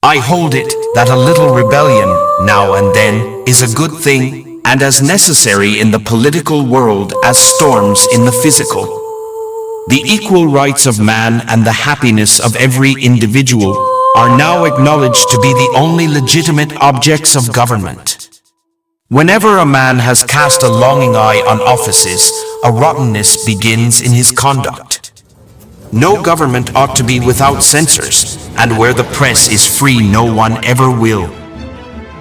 I hold it that a little rebellion, now and then, is a good thing, and as necessary in the political world as storms in the physical. The equal rights of man and the happiness of every individual are now acknowledged to be the only legitimate objects of government. Whenever a man has cast a longing eye on offices, a rottenness begins in his conduct. No government ought to be without censors, and where the press is free no one ever will.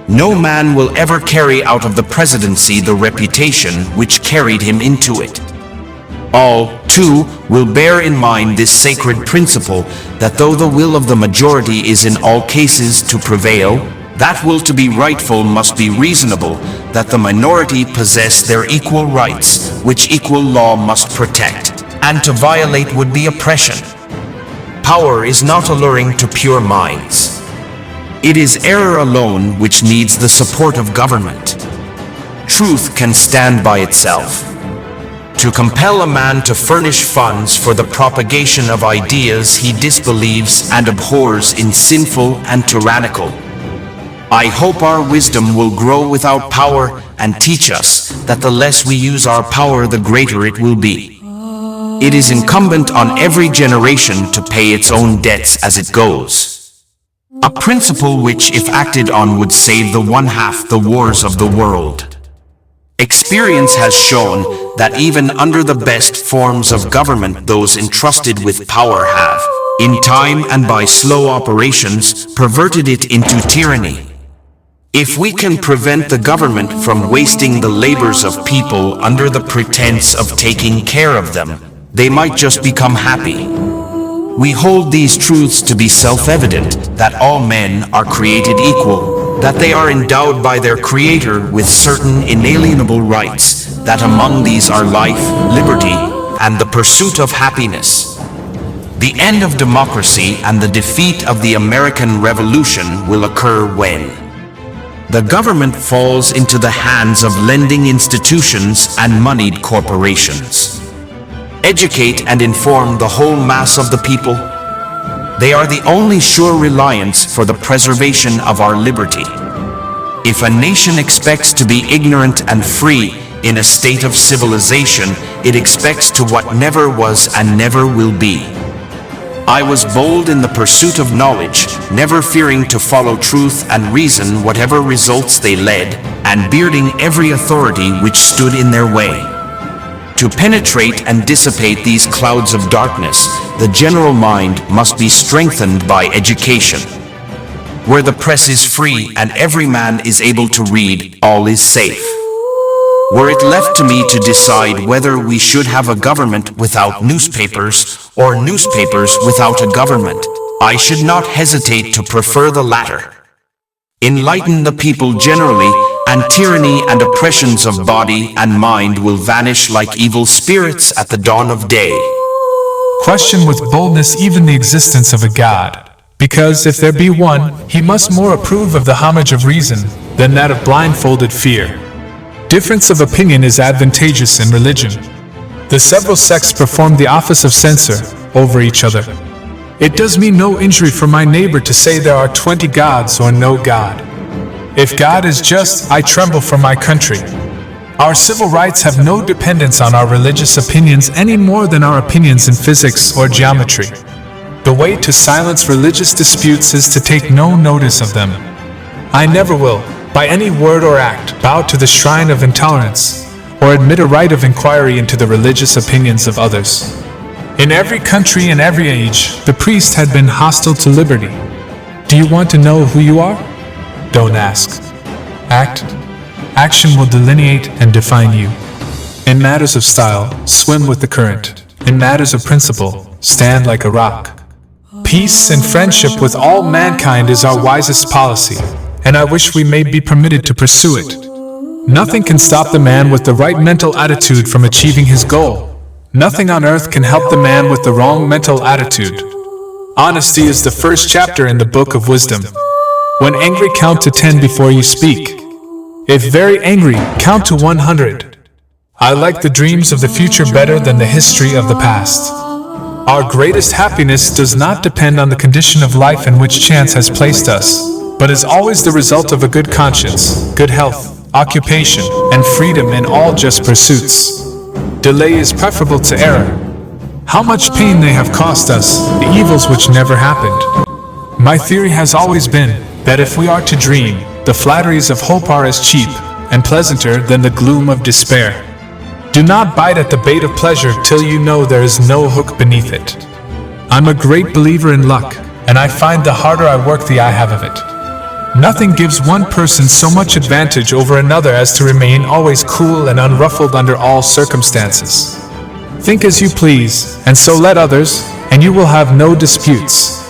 No man will ever carry out of the presidency the reputation which carried him into it. All, too, will bear in mind this sacred principle, that though the will of the majority is in all cases to prevail, that will to be rightful must be reasonable, that the minority possess their equal rights, which equal law must protect, and to violate would be oppression. Power is not alluring to pure minds. It is error alone which needs the support of government. Truth can stand by itself. To compel a man to furnish funds for the propagation of ideas he disbelieves and abhors is sinful and tyrannical. I hope our wisdom will grow without power and teach us that the less we use our power, the greater it will be. It is incumbent on every generation to pay its own debts as it goes. A principle which, if acted on, would save the one half the wars of the world. Experience has shown that even under the best forms of government, those entrusted with power have, in time and by slow operations, perverted it into tyranny. If we can prevent the government from wasting the labors of people under the pretense of taking care of them, they might just become happy. We hold these truths to be self-evident, that all men are created equal, that they are endowed by their Creator with certain inalienable rights, that among these are life, liberty, and the pursuit of happiness. The end of democracy and the defeat of the American Revolution will occur when the government falls into the hands of lending institutions and moneyed corporations. Educate and inform the whole mass of the people. They are the only sure reliance for the preservation of our liberty. If a nation expects to be ignorant and free in a state of civilization, it expects to what never was and never will be. I was bold in the pursuit of knowledge, never fearing to follow truth and reason whatever results they led, and bearding every authority which stood in their way. To penetrate and dissipate these clouds of darkness, the general mind must be strengthened by education. Where the press is free and every man is able to read, all is safe. Were it left to me to decide whether we should have a government without newspapers or newspapers without a government, I should not hesitate to prefer the latter. Enlighten the people generally, and tyranny and oppressions of body and mind will vanish like evil spirits at the dawn of day. Question with boldness even the existence of a God, because if there be one, he must more approve of the homage of reason than that of blindfolded fear. Difference of opinion is advantageous in religion. The several sects perform the office of censor over each other. It does me no injury for my neighbor to say there are 20 gods or no God. If God is just, I tremble for my country. Our civil rights have no dependence on our religious opinions any more than our opinions in physics or geometry. The way to silence religious disputes is to take no notice of them. I never will, by any word or act, bow to the shrine of intolerance, or admit a right of inquiry into the religious opinions of others. In every country and every age, the priest had been hostile to liberty. Do you want to know who you are? Don't ask. Act. Action will delineate and define you. In matters of style, swim with the current. In matters of principle, stand like a rock. Peace and friendship with all mankind is our wisest policy, and I wish we may be permitted to pursue it. Nothing can stop the man with the right mental attitude from achieving his goal. Nothing on earth can help the man with the wrong mental attitude. Honesty is the first chapter in the book of wisdom. When angry, count to 10 before you speak. If very angry, count to 100. I like the dreams of the future better than the history of the past. Our greatest happiness does not depend on the condition of life in which chance has placed us, but is always the result of a good conscience, good health, occupation, and freedom in all just pursuits. Delay is preferable to error. How much pain they have cost us, the evils which never happened. My theory has always been that if we are to dream, the flatteries of hope are as cheap and pleasanter than the gloom of despair. Do not bite at the bait of pleasure till you know there is no hook beneath it. I'm a great believer in luck, and I find the harder I work the I have of it. Nothing gives one person so much advantage over another as to remain always cool and unruffled under all circumstances. Think as you please, and so let others, and you will have no disputes.